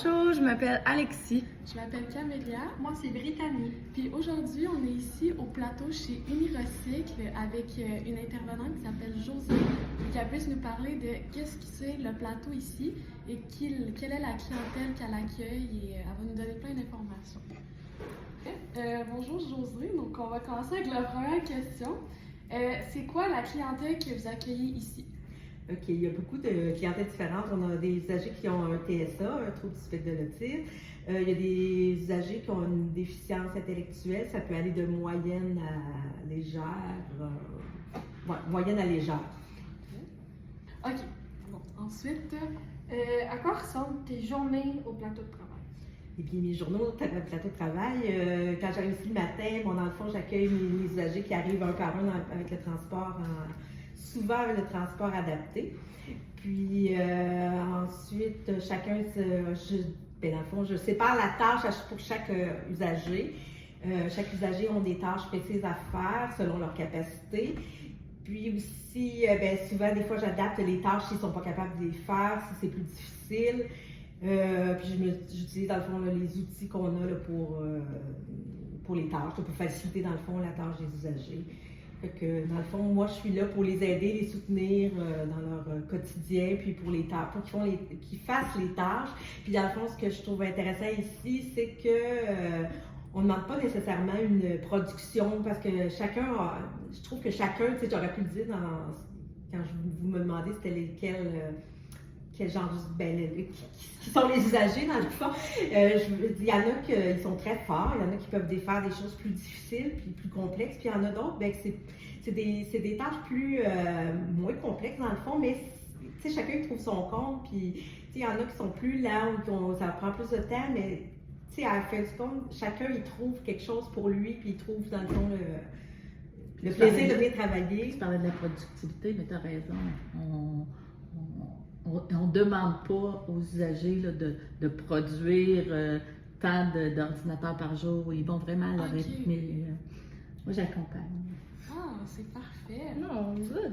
Bonjour, je m'appelle Alexis. Je m'appelle Camélia. Moi, c'est Brittany. Puis aujourd'hui, on est ici au plateau chez Unirecycle avec une intervenante qui s'appelle Josée, et qui puisse nous parler de qu'est-ce que c'est le plateau ici et quelle est la clientèle qu'elle accueille, et elle va nous donner plein d'informations. Bonjour Josée, donc on va commencer avec la première question. C'est quoi la clientèle que vous accueillez ici? OK, il y a beaucoup de clientèles différentes. On a des usagers qui ont un TSA, un trouble du spectre de l'autisme. Il y a des usagers qui ont une déficience intellectuelle. Ça peut aller de moyenne à légère. Moyenne à légère. OK. Bon, ensuite, À quoi ressemblent tes journées au plateau de travail? Et puis mes journaux au plateau de travail, quand j'arrive ici le matin, dans le fond, j'accueille mes usagers qui arrivent un par un avec le transport, souvent avec le transport adapté. Puis ensuite, dans le fond, je sépare la tâche pour chaque usager. Chaque usager a des tâches précises à faire selon leur capacité. Puis aussi, souvent, des fois, j'adapte les tâches s'ils ne sont pas capables de les faire, si c'est plus difficile. Puis j'utilise dans le fond les outils qu'on a là, pour les tâches, pour faciliter dans le fond la tâche des usagers. Fait que dans le fond, moi je suis là pour les aider, les soutenir dans leur quotidien, puis pour les tâches, pour qu'ils fassent les tâches. Puis dans le fond, ce que je trouve intéressant ici, c'est que on ne demande pas nécessairement une production, parce que je trouve que chacun, tu sais, j'aurais pu le dire quand vous me demandez c'était lesquels. Quel genre qui sont les usagers dans le fond. Il y en a qui sont très forts, il y en a qui peuvent faire des choses plus difficiles puis plus complexes, puis il y en a d'autres, c'est des tâches moins complexes dans le fond, mais chacun trouve son compte, puis il y en a qui sont plus lents, ça prend plus de temps, mais à la fin du compte, chacun il trouve quelque chose pour lui, puis il trouve dans le fond le plaisir de venir travailler. Tu parlais de la productivité, mais tu as raison. On ne demande pas aux usagers là, de produire tant d'ordinateurs par jour. Ils vont vraiment à leur rythme. Moi, j'accompagne. Ah, c'est parfait. Non, good.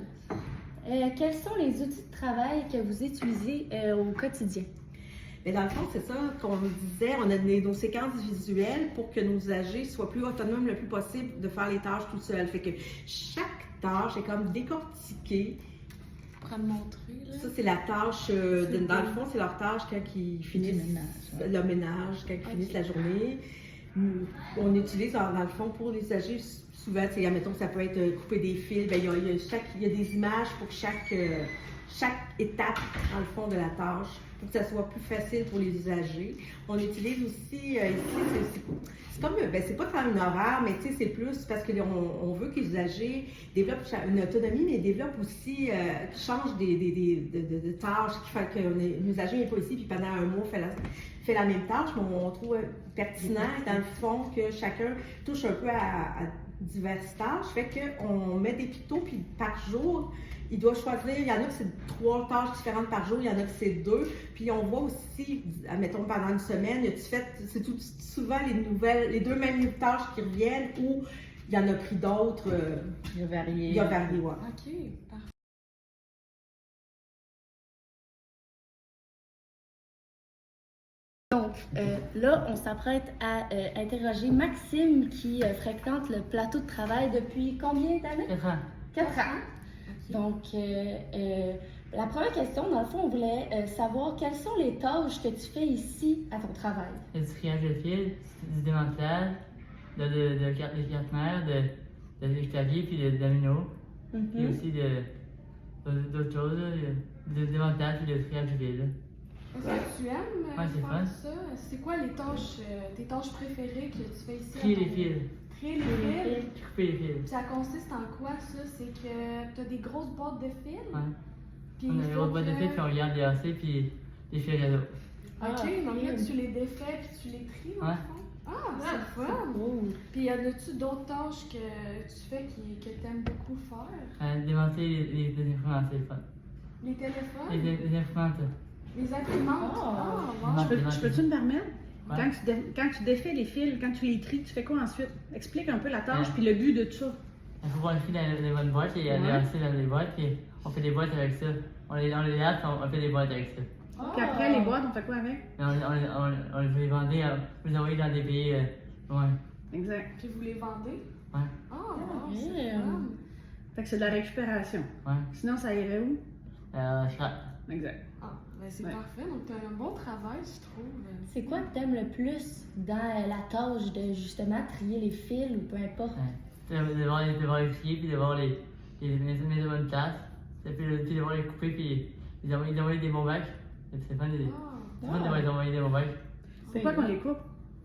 Quels sont les outils de travail que vous utilisez au quotidien? Mais dans le fond, c'est ça qu'on nous disait. On a nos séquences visuelles pour que nos usagers soient plus autonomes le plus possible de faire les tâches tout seuls. Fait que chaque tâche est comme décortiquée. Pour me montrer, là. Ça, c'est la tâche, dans le fond, c'est leur tâche quand ils finissent le ménage, quand ils finissent la journée. On utilise, dans le fond, pour les usagers, souvent, admettons que ça peut être couper des fils, il y a des images pour chaque étape, dans le fond, de la tâche, pour que ça soit plus facile pour les usagers. On utilise aussi, ici, c'est comme, c'est pas de faire une horaire, mais c'est plus parce qu'on veut que les usagers développent une autonomie, mais développent aussi, changent de tâches, qui fait qu'un usager n'est pas ici, puis pendant un mois fait la même tâche, mais on trouve pertinent, dans le fond, que chacun touche un peu à diverses tâches. Fait qu'on met des pictos, puis par jour, il doit choisir. Il y en a que c'est 3 tâches différentes par jour, il y en a que c'est 2. Puis on voit aussi, admettons pendant une semaine, c'est souvent les 2 mêmes tâches qui reviennent, ou il y en a pris d'autres. Il y a varié. Il y a varié, ouais. OK, parfait. Donc, là, on s'apprête à interroger Maxime qui fréquente le plateau de travail depuis combien d'années? 4 ans. 4 ans. Donc, la première question, dans le fond, on voulait savoir quelles sont les tâches que tu fais ici à ton travail. Il y a du triage de fil, du démontage, de carte mère, de clavier puis de domino. Puis aussi d'autres choses, de démontage puis de triage de fil. Est-ce que tu aimes Ouais, c'est faire fun. ça? C'est quoi tes tâches préférées que tu fais ici? Trier les fils, Trier les fils? couper les fils. Puis ça consiste en quoi, ça? C'est que tu as des grosses boîtes de fils? Ouais. Puis On a il les faut grosses boîtes de que- fils puis on regarde les AC puis les fils réseau. OK, donc là, tu les défais puis tu les tries, dans le Ouais. fond? Ah, c'est fun! Puis y en a-tu d'autres tâches que tu fais que tu aimes beaucoup faire? Démonter les imprimantes, c'est le fun. Les téléphones? Les imprimantes. Les imprimantes? Ah. Wow. Je peux-tu me permettre? Ouais. Quand tu défais les fils, quand tu les tries, tu fais quoi ensuite? Explique un peu la tâche puis le but de tout ça. Il faut voir les fils dans les bonnes boîtes et les AC dans les boîtes puis on fait des boîtes avec ça. On les lave puis on fait des boîtes avec ça. Puis après, les boîtes, on fait quoi avec? On les vendait, vous les envoyer dans des pays loin. Exact. Puis vous les vendez? Ouais. Ah, wow, c'est Ouais. fun. Fait que c'est de la récupération. Ouais. Sinon, ça irait où? Scrap. Exact. Ah, ben c'est Ouais. parfait. Donc, t'as un bon travail, je trouve. C'est quoi que t'aimes le plus dans la tâche de justement trier les fils ou peu importe? Ouais. De voir les trier, puis de voir les mettre de bonne place. Et puis de voir les couper, puis d'envoyer des bons bacs. C'est fun de les envoyer des bons bacs. Pourquoi qu'on les coupe?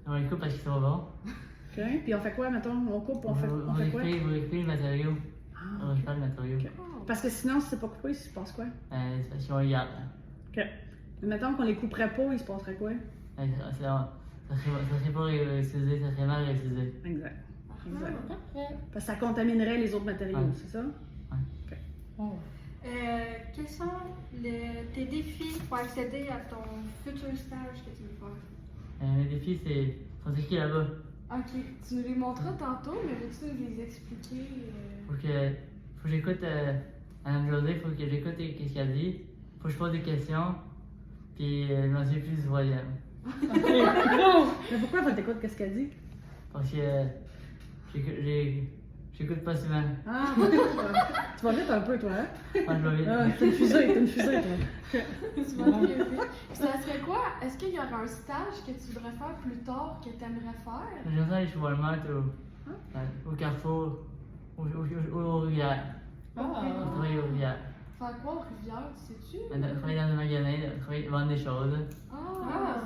On les coupe parce qu'ils sont bons. OK. Puis on fait quoi, mettons? On coupe, on fait quoi? Vous récupérez le matériau. Ah, On récupère le matériau. OK. Parce que sinon, si c'est pas coupé, il se passe quoi? C'est parce qu'on regarde. OK. Mais mettons qu'on les couperait pas, il se passerait quoi? Ça serait pas réutilisé, ça serait mal réutilisé. Exact. Exact. Parfait. Parce que ça contaminerait les autres matériaux, Ouais. c'est ça? Oh. Quels sont tes défis pour accéder à ton futur stage que tu veux faire? Les défis, sont écrits là-bas. Ok, tu nous les montreras tantôt, mais veux-tu nous les expliquer? Faut que j'écoute Mme Josée, faut que j'écoute ce qu'elle dit. Faut que je pose des questions. Puis je m'en suis plus du troisième. Mais pourquoi faut t'écouter qu'est-ce qu'elle dit? Parce que j'écoute pas souvent. Ah, tu vas vite un peu, toi, hein? Moi, je vais vite. Ah, t'es une fusée, toi. Tu vas bien vite. Puis ça serait quoi? Est-ce qu'il y aurait un stage que tu voudrais faire plus tard que tu aimerais faire? J'aime ça aller chez Walmart au Carrefour, aux Rivières. Ah. Je travaille aux Rivières. Faire quoi aux rivières, sais-tu? Travailler dans un magasin, vendre des choses. Ah,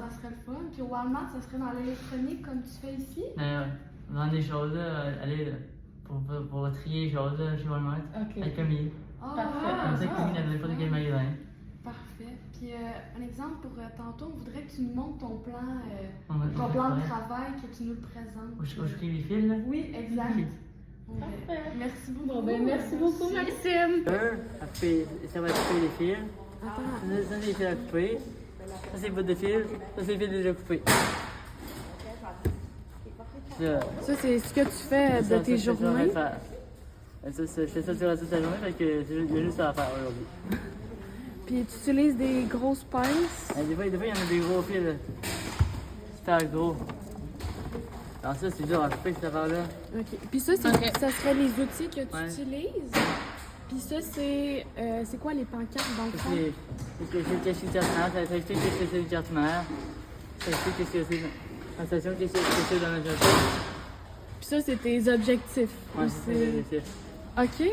ça serait le fun. Puis au Walmart, ça serait dans l'électronique comme tu fais ici? Vendre des choses, aller pour trier les choses chez Walmart. Ok. Avec Camille. Ah, Comme ça, Camille dans n'importe quel magasin. Parfait. Puis un exemple pour tantôt, on voudrait que tu nous montres ton plan Ton de travail, que tu nous le présentes. Où je trie les fils, là. Oui, exact. Bon, ben, Parfait. merci beaucoup. Bon, ben, merci beaucoup, Maxime. Ça va couper les fils. Ça, c'est les fils à couper. Ça, c'est les bouts de fil. Ça, c'est les fils déjà coupés. Ça, c'est ce que tu fais de tes journées. Je fais ça durant toute la journée, fait que il y a juste ça à faire aujourd'hui. Puis tu utilises des grosses pinces. Des fois, il y en a des gros fils, là. Super gros. Alors ça, c'est dur à couper, cette affaire-là. OK. Puis ça, ça serait les outils que tu Ouais. utilises. Puis ça, c'est quoi les pancartes dans le Ça, fond? c'est qu'est-ce que c'est le cartonnaire, ça explique qu'est-ce que c'est le cartonnaire. Ça explique qu'est-ce que c'est la station, qu'est-ce que c'est dans la station. Puis ça, c'est tes objectifs. Ouais, aussi. c'est ça. OK.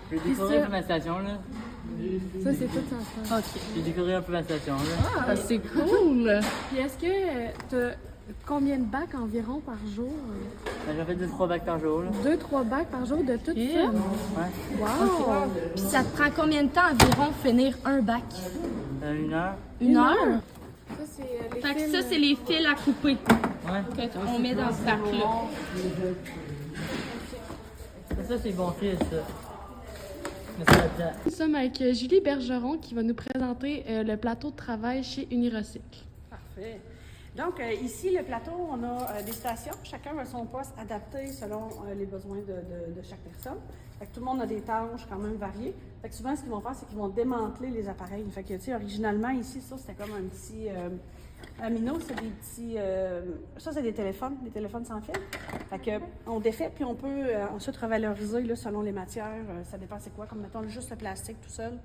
J'ai décoré un peu ma station, là. Ça, c'est tout ça. OK. J'ai décoré un peu ma station, là. Ah, c'est cool! Puis est-ce que tu as combien de bacs environ par jour? J'en fais 2-3 bacs par jour, là. 2-3 bacs par jour de tout ça? Ouais. Wow! Puis ça te prend combien de temps environ finir un bac? 1 heure. Une heure? Ça, c'est les Fait que fils. ça, c'est les fils à couper Ouais. qu'on met dans ce bac-là. Ça, c'est bon fils, ça. Mais ça va Nous sommes avec Julie Bergeron qui va nous présenter le plateau de travail chez Unirecycle. Parfait. Donc, ici, le plateau, on a des stations. Chacun a son poste adapté selon les besoins de chaque personne. Fait que tout le monde a des tâches quand même variées. Fait que souvent, ce qu'ils vont faire, c'est qu'ils vont démanteler les appareils. Fait que, tu sais, originalement, ici, ça, c'était comme un petit... Amino, c'est des petits... ça, c'est des téléphones sans fil. Fait que, on défait, puis on peut ensuite revaloriser là, selon les matières. Ça dépend c'est quoi, comme mettons juste le plastique tout seul.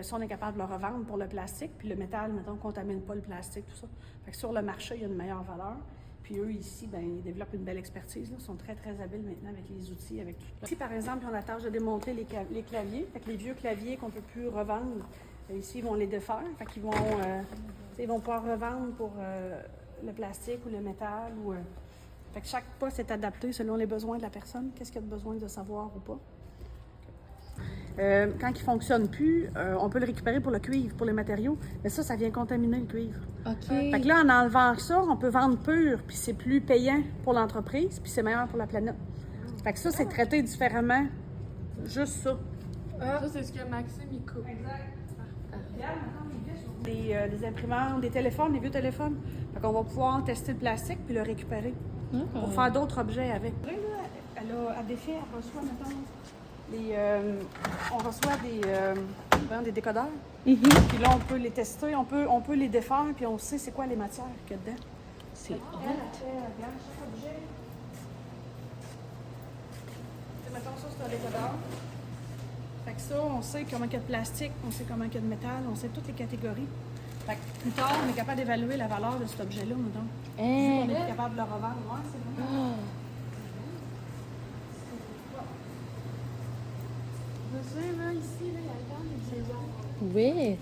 Si on est capable de le revendre pour le plastique, puis le métal, mettons, ne contamine pas le plastique, tout ça. Fait que sur le marché, il y a une meilleure valeur. Puis eux, ici, ben, ils développent une belle expertise. Là. Ils sont très, très habiles maintenant avec les outils, avec tout. Ici, par exemple, ils ont la tâche de démonter les claviers. Fait que les vieux claviers qu'on ne peut plus revendre, ici, ils vont les défaire. Fait qu'ils vont, ils vont pouvoir revendre pour le plastique ou le métal. Fait que chaque poste est adapté selon les besoins de la personne. Qu'est-ce qu'il y a de besoin de savoir ou pas. Quand il ne fonctionne plus, on peut le récupérer pour le cuivre, pour les matériaux. Mais ça vient contaminer le cuivre. OK. Fait que là, en enlevant ça, on peut vendre pur, puis c'est plus payant pour l'entreprise, puis c'est meilleur pour la planète. Fait que ça, c'est traité différemment. Juste ça. Ça, c'est ce que Maxime, il coupe. Des imprimantes, des téléphones, des vieux téléphones. Fait qu'on va pouvoir tester le plastique puis le récupérer pour faire d'autres objets avec. Là, à défait, elle reçoit, mettons, on reçoit des décodeurs. Puis là, on peut les tester, on peut les défaire, puis on sait c'est quoi les matières qu'il y a dedans. C'est Elle a fait, regarde, chaque objet. Tu sais, mettons, ça, c'est un décodeur. Fait que ça, on sait comment il y a de plastique, on sait comment il y a de métal, on sait toutes les catégories. Fait que plus tard, on est capable d'évaluer la valeur de cet objet-là, mettons. On est capable de le revendre. Ouais, c'est bon. Vous savez, là, ici, là, il y a le temps, il y a le saison. Oui.